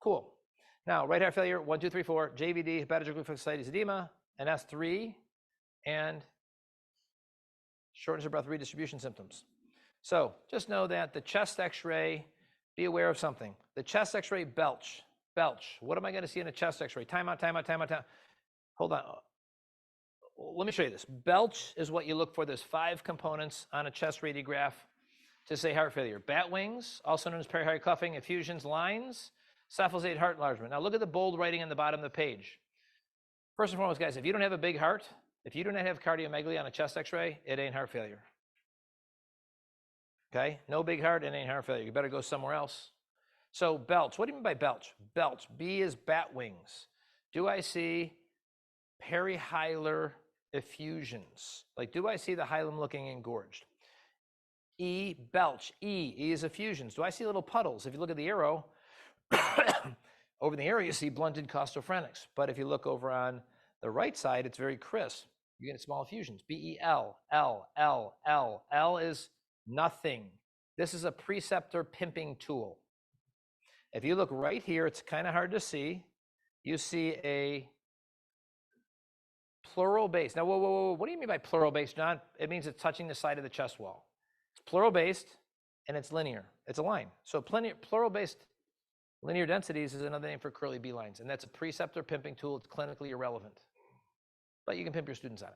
Cool. Now, right heart failure, 1, 2, 3, 4, JVD, hepatocytic lymphocytes edema, and S3, and shortness of breath redistribution symptoms. So just know that the chest x-ray, be aware of something. The chest x-ray, belch. What am I going to see in a chest x-ray? Time out. Hold on. Let me show you this. Belch is what you look for. There's 5 components on a chest radiograph to say heart failure. Bat wings, also known as pericardial cuffing, effusions, lines, cephalosated heart enlargement. Now look at the bold writing on the bottom of the page. First and foremost, guys, if you don't have a big heart, if you do not have cardiomegaly on a chest x-ray, it ain't heart failure. Okay? No big heart, it ain't heart failure. You better go somewhere else. So belch, what do you mean by belch? Belch, B is bat wings. Do I see perihilar effusions? Like, do I see the hilum looking engorged? E, belch, E is effusions. Do I see little puddles? If you look at the arrow, over the arrow you see blunted costophrenics. But if you look over on the right side, it's very crisp. You get small effusions. B-E-L, L, L, L. L is nothing. This is a preceptor pimping tool. If you look right here, it's kind of hard to see. You see a pleural base. Now, whoa. What do you mean by pleural base, John? It means it's touching the side of the chest wall. It's pleural based and it's linear. It's a line. So pleural based linear densities is another name for curly B lines. And that's a preceptor pimping tool. It's clinically irrelevant. But you can pimp your students on it.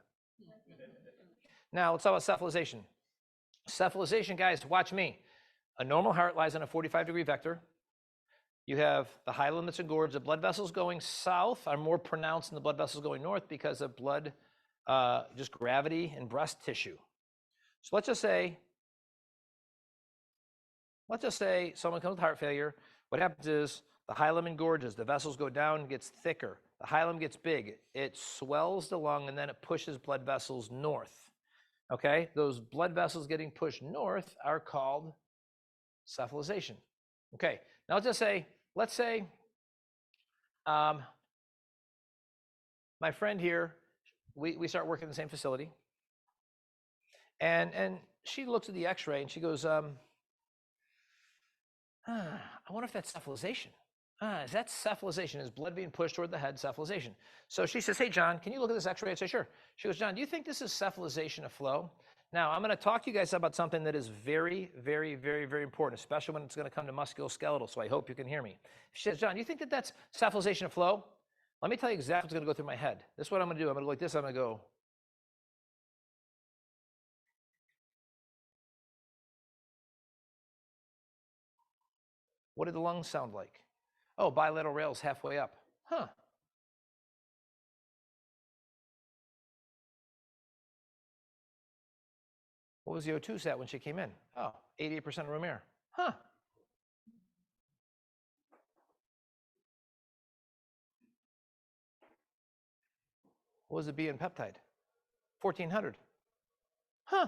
Now, let's talk about cephalization. Cephalization, guys, watch me. A normal heart lies on a 45-degree vector. You have the hilum that's engorged. The blood vessels going south are more pronounced than the blood vessels going north because of blood, just gravity and breast tissue. So let's just say someone comes with heart failure. What happens is the hilum engorges. The vessels go down, gets thicker. The hilum gets big. It swells the lung, and then it pushes blood vessels north. Okay? Those blood vessels getting pushed north are called cephalization. Okay. Now let's say my friend here, we start working in the same facility, and she looks at the x-ray and she goes, I wonder if that's cephalization. Is that cephalization? Is blood being pushed toward the head? Cephalization. So she says, hey, John, can you look at this x-ray? I say, sure. She goes, John, do you think this is cephalization of flow? Now, I'm going to talk to you guys about something that is very, very, very, very important, especially when it's going to come to musculoskeletal, so I hope you can hear me. She says, John, do you think that that's cephalization of flow? Let me tell you exactly what's going to go through my head. This is what I'm going to do. I'm going to go like this. I'm going to go. What did the lungs sound like? Oh, bilateral rails halfway up. Huh. What was the O2 sat when she came in? Oh, 88% room air. Huh. What was the B in peptide? 1400. Huh.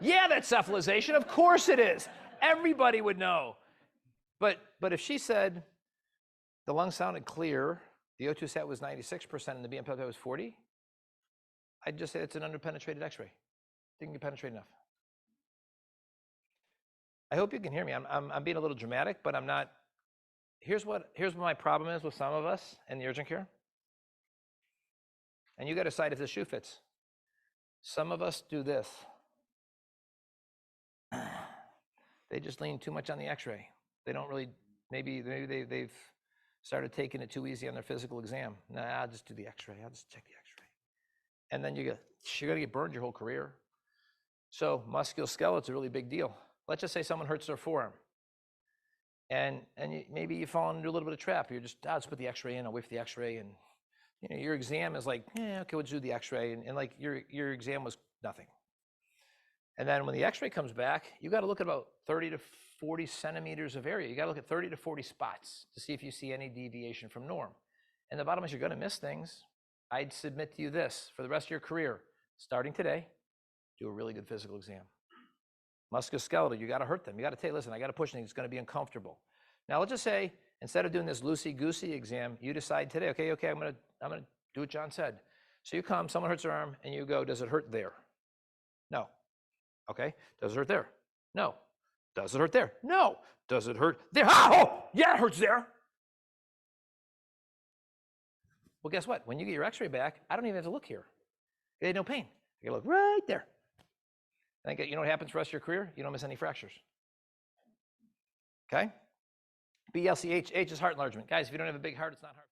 Yeah, that's cephalization. Of course it is. Everybody would know. But if she said the lungs sounded clear, the O2 sat was 96% and the B in peptide was 40, I'd just say it's an underpenetrated x-ray. Didn't get penetrated enough. I hope you can hear me. I'm being a little dramatic, but I'm not. Here's what my problem is with some of us in the urgent care. And you got to decide if the shoe fits. Some of us do this. They just lean too much on the x-ray. They don't really, maybe they've started taking it too easy on their physical exam. Nah, I'll just do the x-ray. I'll just check the x-ray. And then you're going to get burned your whole career. So musculoskeletal is a really big deal. Let's just say someone hurts their forearm. And maybe you fall into a little bit of trap. You're just, let's put the x-ray in, I'll wait for the x-ray. And your exam is like, okay, we'll do the x-ray. And like your exam was nothing. And then when the x-ray comes back, you got to look at about 30 to 40 centimeters of area. You got to look at 30 to 40 spots to see if you see any deviation from norm. And the bottom is you're going to miss things. I'd submit to you this, for the rest of your career, starting today, do a really good physical exam. Musculoskeletal, you got to hurt them. You got to say, listen, I got to push things. It's going to be uncomfortable. Now let's just say, instead of doing this loosey-goosey exam, you decide today, okay, I'm going to do what John said. So you come, someone hurts their arm, and you go, does it hurt there? No. Okay. Does it hurt there? No. Does it hurt there? No. Does it hurt there? Oh, yeah, it hurts there. Well, guess what? When you get your x-ray back, I don't even have to look here. I had no pain. I can look right there. And you know what happens for the rest of your career? You don't miss any fractures. Okay? BLCH, H is heart enlargement. Guys, if you don't have a big heart, it's not heart.